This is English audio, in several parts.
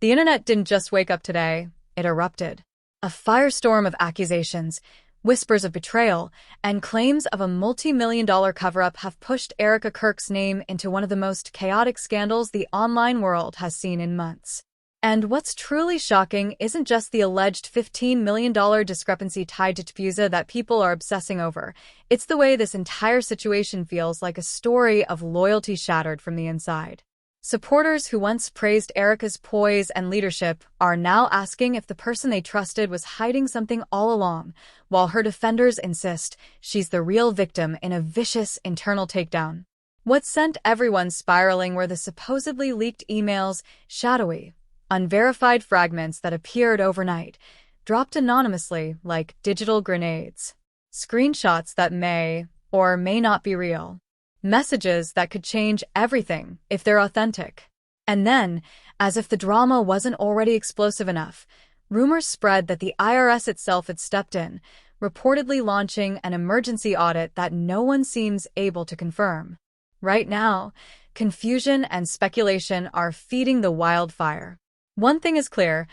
The internet didn't just wake up today, it erupted. A firestorm of accusations, whispers of betrayal, and claims of a multi-million-dollar cover-up have pushed Erika Kirk's name into one of the most chaotic scandals the online world has seen in months. And what's truly shocking isn't just the alleged $15 million discrepancy tied to TPUSA that people are obsessing over. It's the way this entire situation feels like a story of loyalty shattered from the inside. Supporters who once praised Erika's poise and leadership are now asking if the person they trusted was hiding something all along, while her defenders insist she's the real victim in a vicious internal takedown. What sent everyone spiraling were the supposedly leaked emails, shadowy, unverified fragments that appeared overnight, dropped anonymously like digital grenades. Screenshots that may or may not be real. Messages that could change everything if they're authentic. And then, as if the drama wasn't already explosive enough, rumors spread that the IRS itself had stepped in, reportedly launching an emergency audit that no one seems able to confirm. Right now, confusion and speculation are feeding the wildfire. One thing is clear,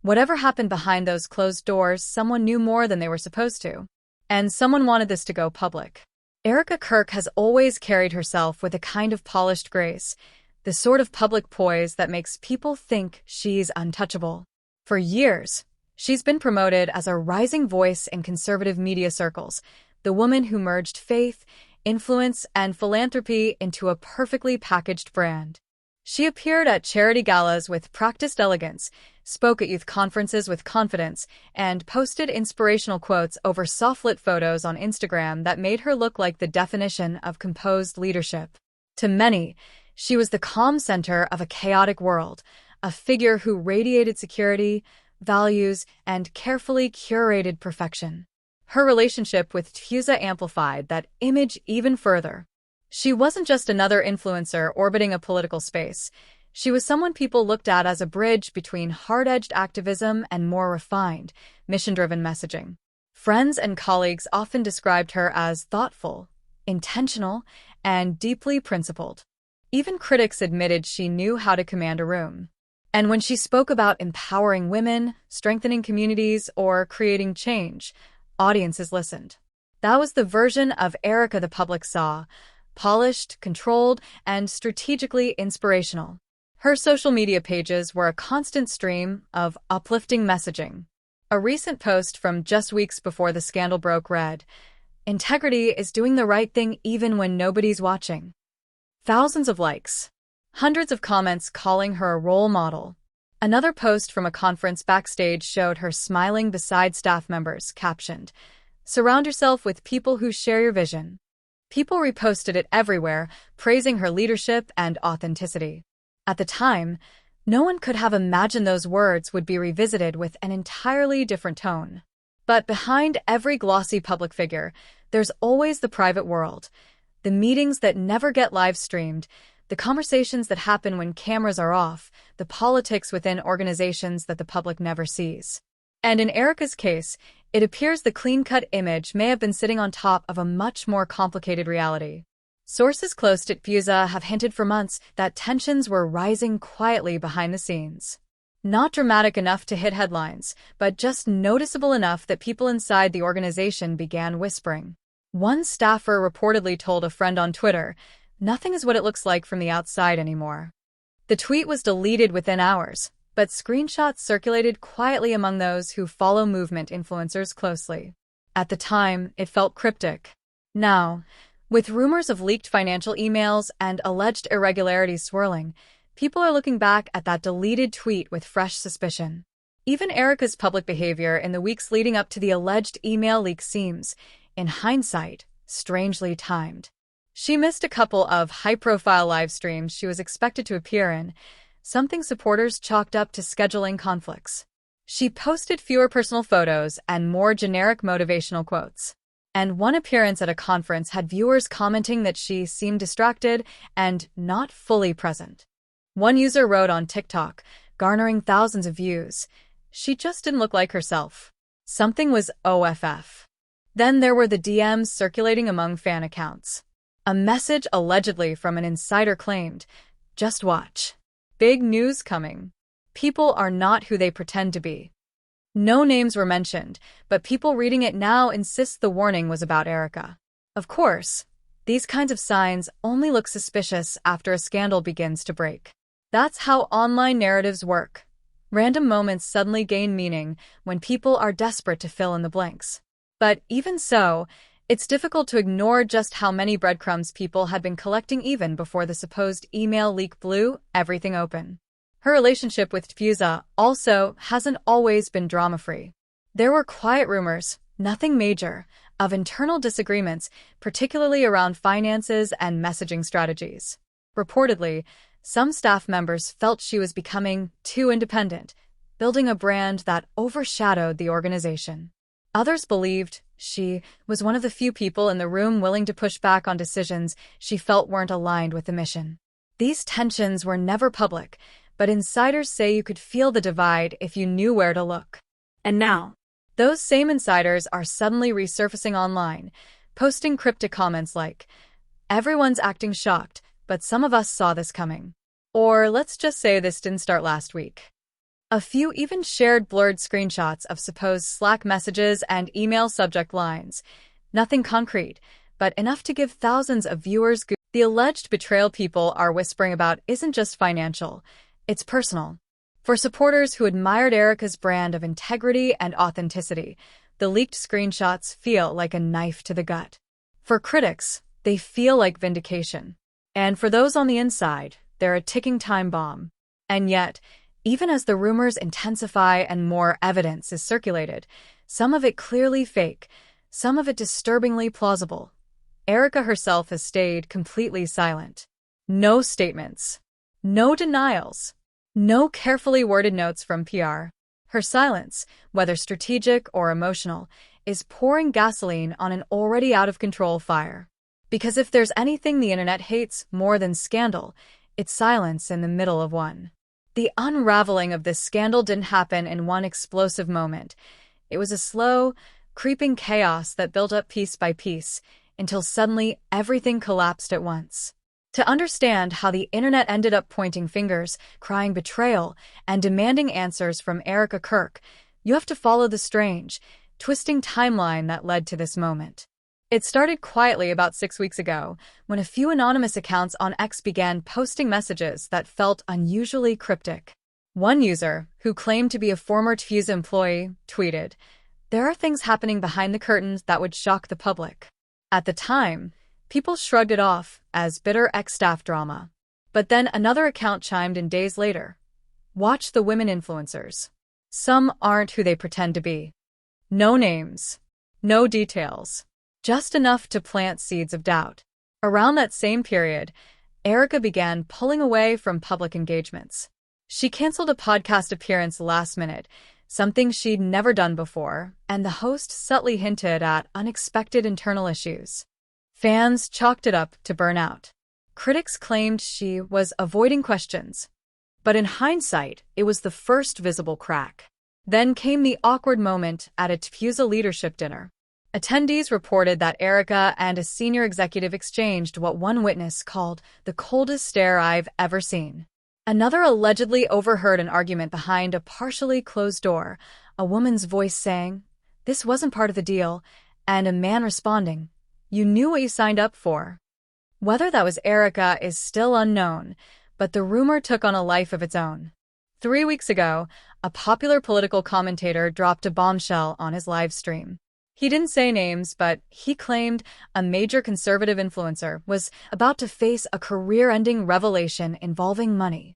whatever happened behind those closed doors, someone knew more than they were supposed to. And someone wanted this to go public. Erika Kirk has always carried herself with a kind of polished grace, the sort of public poise that makes people think she's untouchable. For years, she's been promoted as a rising voice in conservative media circles, the woman who merged faith, influence, and philanthropy into a perfectly packaged brand. She appeared at charity galas with practiced elegance, spoke at youth conferences with confidence, and posted inspirational quotes over soft-lit photos on Instagram that made her look like the definition of composed leadership. To many, she was the calm center of a chaotic world, a figure who radiated security, values, and carefully curated perfection. Her relationship with TPUSA amplified that image even further. She wasn't just another influencer orbiting a political space. She was someone people looked at as a bridge between hard-edged activism and more refined, mission-driven messaging. Friends and colleagues often described her as thoughtful, intentional, and deeply principled. Even critics admitted she knew how to command a room. And when she spoke about empowering women, strengthening communities, or creating change, audiences listened. That was the version of Erika the public saw, polished, controlled, and strategically inspirational. Her social media pages were a constant stream of uplifting messaging. A recent post from just weeks before the scandal broke read, "Integrity is doing the right thing even when nobody's watching." Thousands of likes. Hundreds of comments calling her a role model. Another post from a conference backstage showed her smiling beside staff members, captioned, "Surround yourself with people who share your vision." People reposted it everywhere, praising her leadership and authenticity. At the time, no one could have imagined those words would be revisited with an entirely different tone. But behind every glossy public figure, there's always the private world. The meetings that never get live-streamed, the conversations that happen when cameras are off, the politics within organizations that the public never sees. And in Erika's case, it appears the clean-cut image may have been sitting on top of a much more complicated reality. Sources close to TPUSA have hinted for months that tensions were rising quietly behind the scenes. Not dramatic enough to hit headlines, but just noticeable enough that people inside the organization began whispering. One staffer reportedly told a friend on Twitter, "Nothing is what it looks like from the outside anymore." The tweet was deleted within hours, but screenshots circulated quietly among those who follow movement influencers closely. At the time, it felt cryptic. Now, with rumors of leaked financial emails and alleged irregularities swirling, people are looking back at that deleted tweet with fresh suspicion. Even Erika's public behavior in the weeks leading up to the alleged email leak seems, in hindsight, strangely timed. She missed a couple of high-profile live streams she was expected to appear in, something supporters chalked up to scheduling conflicts. She posted fewer personal photos and more generic motivational quotes. And one appearance at a conference had viewers commenting that she seemed distracted and not fully present. One user wrote on TikTok, garnering thousands of views, "She just didn't look like herself. Something was OFF." Then there were the DMs circulating among fan accounts. A message allegedly from an insider claimed, "Just watch. Big news coming." People are not who they pretend to be. No names were mentioned, but people reading it now insist the warning was about Erika. Of course, these kinds of signs only look suspicious after a scandal begins to break. That's how online narratives work. Random moments suddenly gain meaning when people are desperate to fill in the blanks. But even so, it's difficult to ignore just how many breadcrumbs people had been collecting even before the supposed email leak blew everything open. Her relationship with TPUSA also hasn't always been drama-free. There were quiet rumors, nothing major, of internal disagreements, particularly around finances and messaging strategies. Reportedly, some staff members felt she was becoming too independent, building a brand that overshadowed the organization. Others believed she was one of the few people in the room willing to push back on decisions she felt weren't aligned with the mission. These tensions were never public, but insiders say you could feel the divide if you knew where to look. And now, those same insiders are suddenly resurfacing online, posting cryptic comments like, "Everyone's acting shocked, but some of us saw this coming." Or, "Let's just say this didn't start last week." A few even shared blurred screenshots of supposed Slack messages and email subject lines. Nothing concrete, but enough to give thousands of viewers goosebumps. The alleged betrayal people are whispering about isn't just financial, it's personal. For supporters who admired Erika's brand of integrity and authenticity, the leaked screenshots feel like a knife to the gut. For critics, they feel like vindication. And for those on the inside, they're a ticking time bomb. And yet, even as the rumors intensify and more evidence is circulated, some of it clearly fake, some of it disturbingly plausible, Erika herself has stayed completely silent. No statements. No denials. No carefully worded notes from PR. Her silence, whether strategic or emotional, is pouring gasoline on an already out-of-control fire. Because if there's anything the internet hates more than scandal, it's silence in the middle of one. The unraveling of this scandal didn't happen in one explosive moment. It was a slow, creeping chaos that built up piece by piece, until suddenly everything collapsed at once. To understand how the internet ended up pointing fingers, crying betrayal, and demanding answers from Erika Kirk, you have to follow the strange, twisting timeline that led to this moment. It started quietly about 6 weeks ago, when a few anonymous accounts on X began posting messages that felt unusually cryptic. One user, who claimed to be a former TPUSA employee, tweeted, "There are things happening behind the curtains that would shock the public." At the time, people shrugged it off as bitter ex-staff drama. But then another account chimed in days later. "Watch the women influencers. Some aren't who they pretend to be." No names. No details. Just enough to plant seeds of doubt. Around that same period, Erika began pulling away from public engagements. She canceled a podcast appearance last minute, something she'd never done before, and the host subtly hinted at unexpected internal issues. Fans chalked it up to burnout. Critics claimed she was avoiding questions. But in hindsight, it was the first visible crack. Then came the awkward moment at a TPUSA leadership dinner. Attendees reported that Erika and a senior executive exchanged what one witness called the coldest stare I've ever seen. Another allegedly overheard an argument behind a partially closed door, a woman's voice saying, "This wasn't part of the deal," and a man responding, "You knew what you signed up for." Whether that was Erika is still unknown, but the rumor took on a life of its own. 3 weeks ago, a popular political commentator dropped a bombshell on his live stream. He didn't say names, but he claimed a major conservative influencer was about to face a career-ending revelation involving money.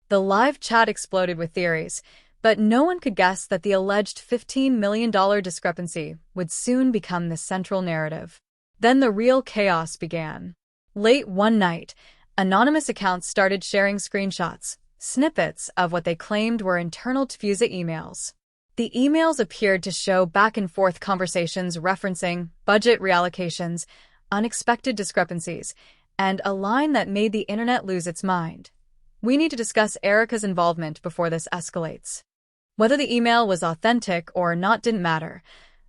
The live chat exploded with theories, but no one could guess that the alleged $15 million discrepancy would soon become the central narrative. Then the real chaos began. Late one night, anonymous accounts started sharing screenshots, snippets of what they claimed were internal TPUSA emails. The emails appeared to show back-and-forth conversations referencing budget reallocations, unexpected discrepancies, and a line that made the internet lose its mind. We need to discuss Erika's involvement before this escalates. Whether the email was authentic or not didn't matter.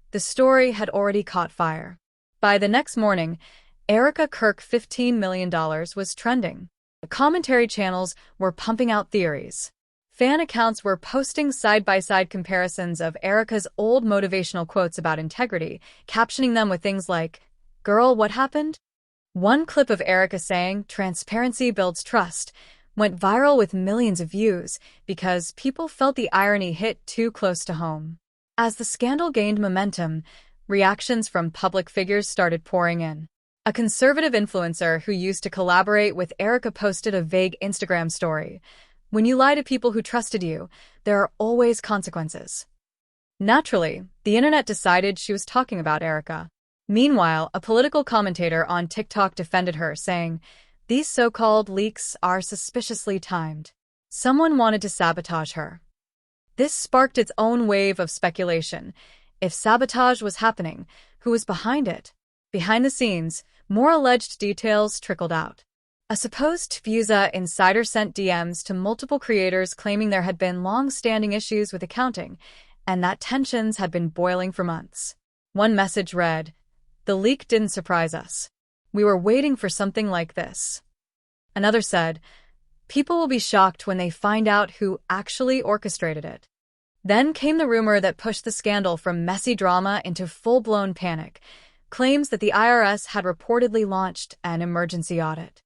The story had already caught fire. By the next morning, Erika Kirk $15 million was trending. The commentary channels were pumping out theories. Fan accounts were posting side-by-side comparisons of Erika's old motivational quotes about integrity, captioning them with things like, "Girl, what happened?" One clip of Erika saying, "Transparency builds trust," went viral with millions of views because people felt the irony hit too close to home. As the scandal gained momentum, reactions from public figures started pouring in. A conservative influencer who used to collaborate with Erika posted a vague Instagram story. "When you lie to people who trusted you, there are always consequences." Naturally, the internet decided she was talking about Erika. Meanwhile, a political commentator on TikTok defended her, saying, "These so-called leaks are suspiciously timed. Someone wanted to sabotage her." This sparked its own wave of speculation. If sabotage was happening, who was behind it? Behind the scenes, more alleged details trickled out. A supposed TPUSA insider sent DMs to multiple creators claiming there had been long-standing issues with accounting and that tensions had been boiling for months. One message read, "The leak didn't surprise us. We were waiting for something like this." Another said, "People will be shocked when they find out who actually orchestrated it." Then came the rumor that pushed the scandal from messy drama into full-blown panic, claims that the IRS had reportedly launched an emergency audit.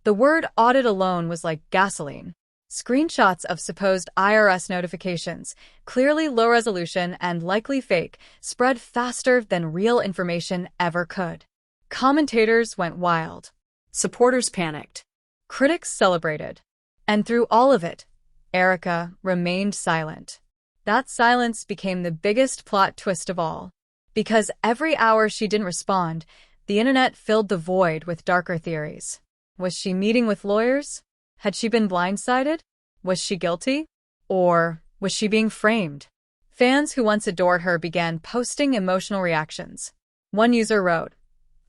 The word audit alone was like gasoline. Screenshots of supposed IRS notifications, clearly low resolution and likely fake, spread faster than real information ever could. Commentators went wild. Supporters panicked. Critics celebrated. And through all of it, Erika remained silent. That silence became the biggest plot twist of all. Because every hour she didn't respond, the internet filled the void with darker theories. Was she meeting with lawyers? Had she been blindsided? Was she guilty? Or was she being framed? Fans who once adored her began posting emotional reactions. One user wrote,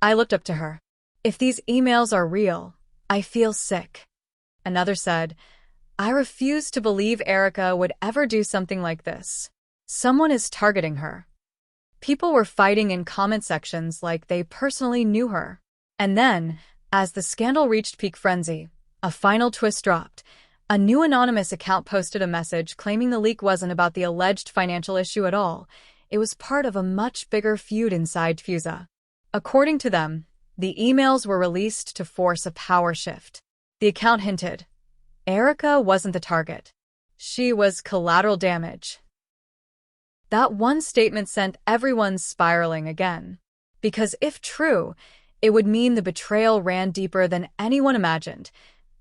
"I looked up to her. If these emails are real, I feel sick." Another said, "I refuse to believe Erika would ever do something like this. Someone is targeting her." People were fighting in comment sections like they personally knew her. And then, as the scandal reached peak frenzy, a final twist dropped. A new anonymous account posted a message claiming the leak wasn't about the alleged financial issue at all. It was part of a much bigger feud inside TPUSA. According to them, the emails were released to force a power shift. The account hinted, Erika wasn't the target. She was collateral damage. That one statement sent everyone spiraling again. Because if true, it would mean the betrayal ran deeper than anyone imagined.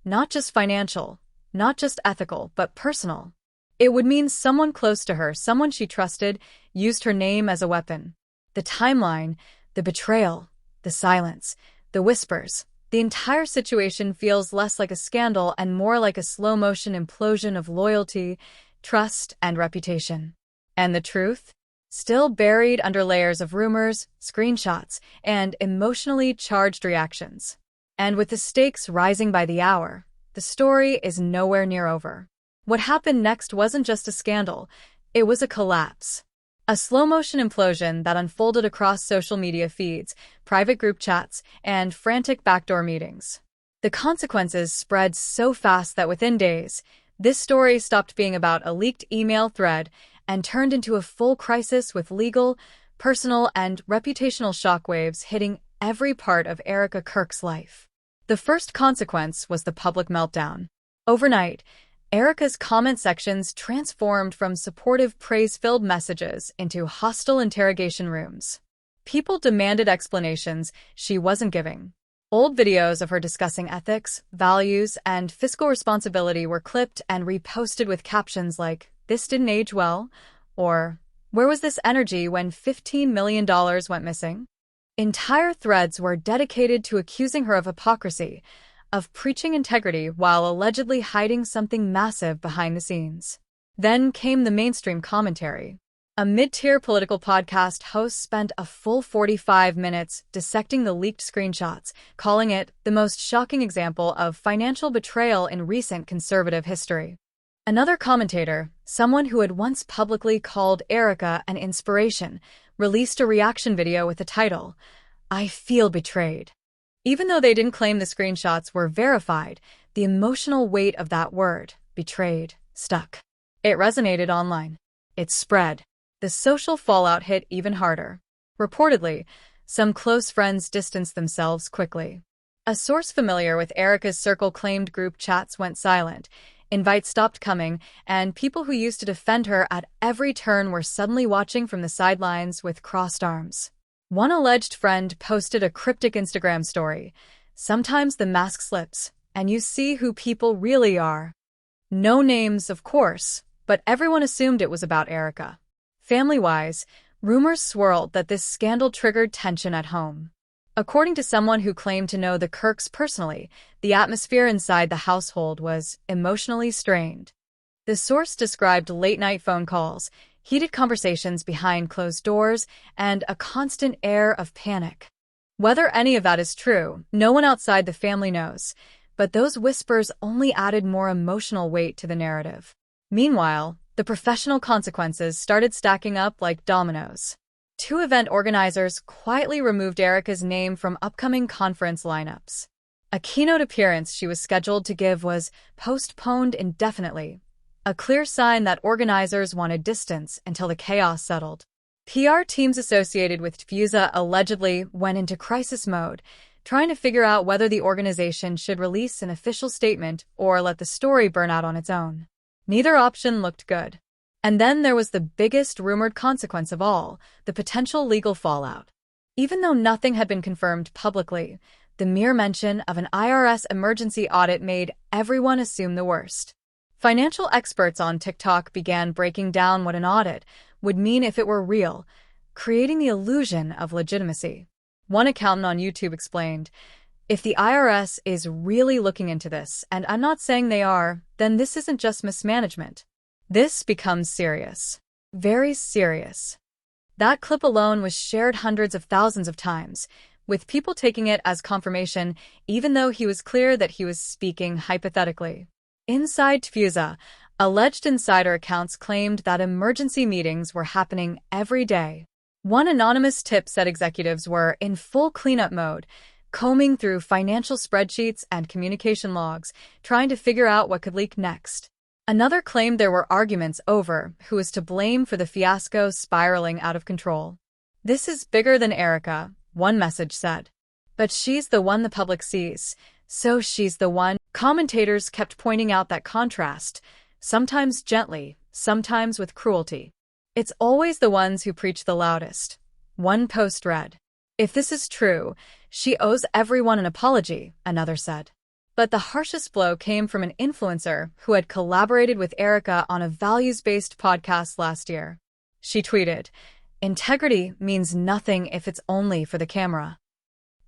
Not just financial, not just ethical, but personal. It would mean someone close to her, someone she trusted, used her name as a weapon. The timeline, the betrayal, the silence, the whispers. The entire situation feels less like a scandal and more like a slow-motion implosion of loyalty, trust, and reputation. And the truth? Still buried under layers of rumors, screenshots, and emotionally charged reactions. And with the stakes rising by the hour, the story is nowhere near over. What happened next wasn't just a scandal, it was a collapse. A slow-motion implosion that unfolded across social media feeds, private group chats, and frantic backdoor meetings. The consequences spread so fast that within days, this story stopped being about a leaked email thread and turned into a full crisis with legal, personal, and reputational shockwaves hitting every part of Erika Kirk's life. The first consequence was the public meltdown. Overnight, Erika's comment sections transformed from supportive praise-filled messages into hostile interrogation rooms. People demanded explanations she wasn't giving. Old videos of her discussing ethics, values, and fiscal responsibility were clipped and reposted with captions like, "This didn't age well," or "Where was this energy when $15 million went missing?" Entire threads were dedicated to accusing her of hypocrisy, of preaching integrity while allegedly hiding something massive behind the scenes. Then came the mainstream commentary. A mid-tier political podcast host spent a full 45 minutes dissecting the leaked screenshots, calling it the most shocking example of financial betrayal in recent conservative history. Another commentator, someone who had once publicly called Erika an inspiration, released a reaction video with the title, "I Feel Betrayed." Even though they didn't claim the screenshots were verified, the emotional weight of that word, betrayed, stuck. It resonated online. It spread. The social fallout hit even harder. Reportedly, some close friends distanced themselves quickly. A source familiar with Erika's circle claimed group chats went silent, invites stopped coming, and people who used to defend her at every turn were suddenly watching from the sidelines with crossed arms. One alleged friend posted a cryptic Instagram story. Sometimes the mask slips, and you see who people really are. No names, of course, but everyone assumed it was about Erika. Family-wise, rumors swirled that this scandal triggered tension at home. According to someone who claimed to know the Kirks personally, the atmosphere inside the household was emotionally strained. The source described late-night phone calls, heated conversations behind closed doors, and a constant air of panic. Whether any of that is true, no one outside the family knows, but those whispers only added more emotional weight to the narrative. Meanwhile, the professional consequences started stacking up like dominoes. 2 event organizers quietly removed Erika's name from upcoming conference lineups. A keynote appearance she was scheduled to give was postponed indefinitely, a clear sign that organizers wanted distance until the chaos settled. PR teams associated with TPUSA allegedly went into crisis mode, trying to figure out whether the organization should release an official statement or let the story burn out on its own. Neither option looked good. And then there was the biggest rumored consequence of all, the potential legal fallout. Even though nothing had been confirmed publicly, the mere mention of an IRS emergency audit made everyone assume the worst. Financial experts on TikTok began breaking down what an audit would mean if it were real, creating the illusion of legitimacy. One accountant on YouTube explained, "If the IRS is really looking into this, and I'm not saying they are, then this isn't just mismanagement. This becomes serious. Very serious." That clip alone was shared hundreds of thousands of times, with people taking it as confirmation, even though he was clear that he was speaking hypothetically. Inside TPUSA, alleged insider accounts claimed that emergency meetings were happening every day. One anonymous tip said executives were in full cleanup mode, combing through financial spreadsheets and communication logs, trying to figure out what could leak next. Another claimed there were arguments over who was to blame for the fiasco spiraling out of control. "This is bigger than Erika," one message said. "But she's the one the public sees, so she's the one." Commentators kept pointing out that contrast, sometimes gently, sometimes with cruelty. "It's always the ones who preach the loudest." One post read, "If this is true, she owes everyone an apology," another said. But the harshest blow came from an influencer who had collaborated with Erika on a values-based podcast last year. She tweeted, "Integrity means nothing if it's only for the camera."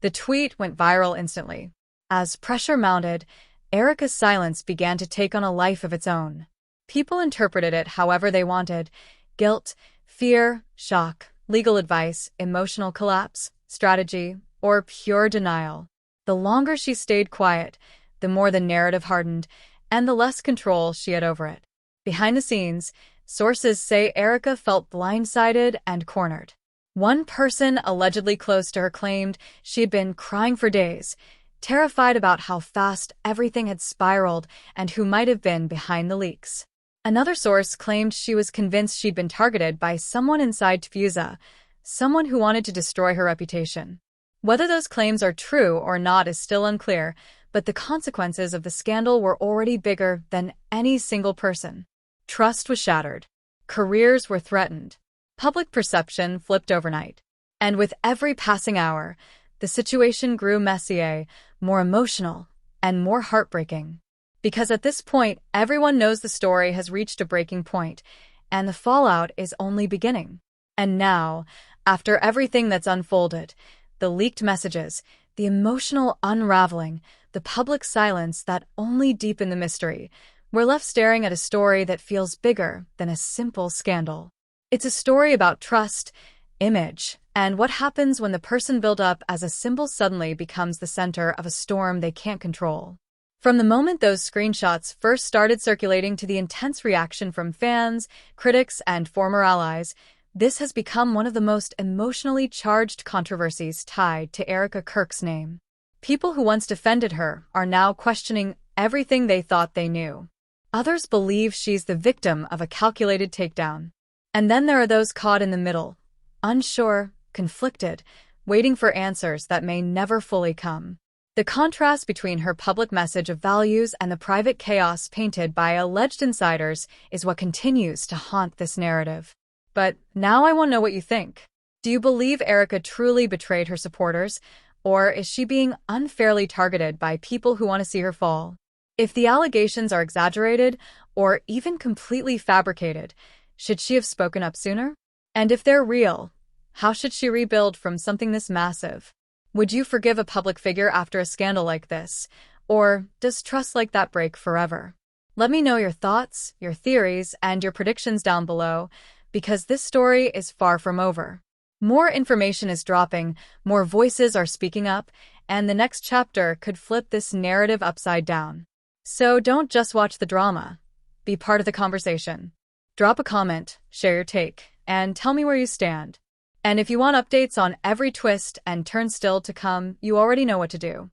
The tweet went viral instantly. As pressure mounted, Erika's silence began to take on a life of its own. People interpreted it however they wanted: guilt, fear, shock, legal advice, emotional collapse, strategy, or pure denial. The longer she stayed quiet, the more the narrative hardened, and the less control she had over it. Behind the scenes, sources say Erika felt blindsided and cornered. One person allegedly close to her claimed she had been crying for days, terrified about how fast everything had spiraled and who might have been behind the leaks. Another source claimed she was convinced she'd been targeted by someone inside TPUSA, someone who wanted to destroy her reputation. Whether those claims are true or not is still unclear, but the consequences of the scandal were already bigger than any single person. Trust was shattered. Careers were threatened. Public perception flipped overnight. And with every passing hour, the situation grew messier, more emotional, and more heartbreaking. Because at this point, everyone knows the story has reached a breaking point, and the fallout is only beginning. And now, after everything that's unfolded, the leaked messages, the emotional unraveling, the public silence that only deepened the mystery, we're left staring at a story that feels bigger than a simple scandal. It's a story about trust, image, and what happens when the person built up as a symbol suddenly becomes the center of a storm they can't control. From the moment those screenshots first started circulating to the intense reaction from fans, critics, and former allies, this has become one of the most emotionally charged controversies tied to Erika Kirk's name. People who once defended her are now questioning everything they thought they knew. Others believe she's the victim of a calculated takedown. And then there are those caught in the middle, unsure, conflicted, waiting for answers that may never fully come. The contrast between her public message of values and the private chaos painted by alleged insiders is what continues to haunt this narrative. But now I want to know what you think. Do you believe Erika truly betrayed her supporters, or is she being unfairly targeted by people who want to see her fall? If the allegations are exaggerated or even completely fabricated, should she have spoken up sooner? And if they're real, how should she rebuild from something this massive? Would you forgive a public figure after a scandal like this? Or does trust like that break forever? Let me know your thoughts, your theories, and your predictions down below, because this story is far from over. More information is dropping, more voices are speaking up, and the next chapter could flip this narrative upside down. So don't just watch the drama. Be part of the conversation. Drop a comment, share your take, and tell me where you stand. And if you want updates on every twist and turn still to come, you already know what to do.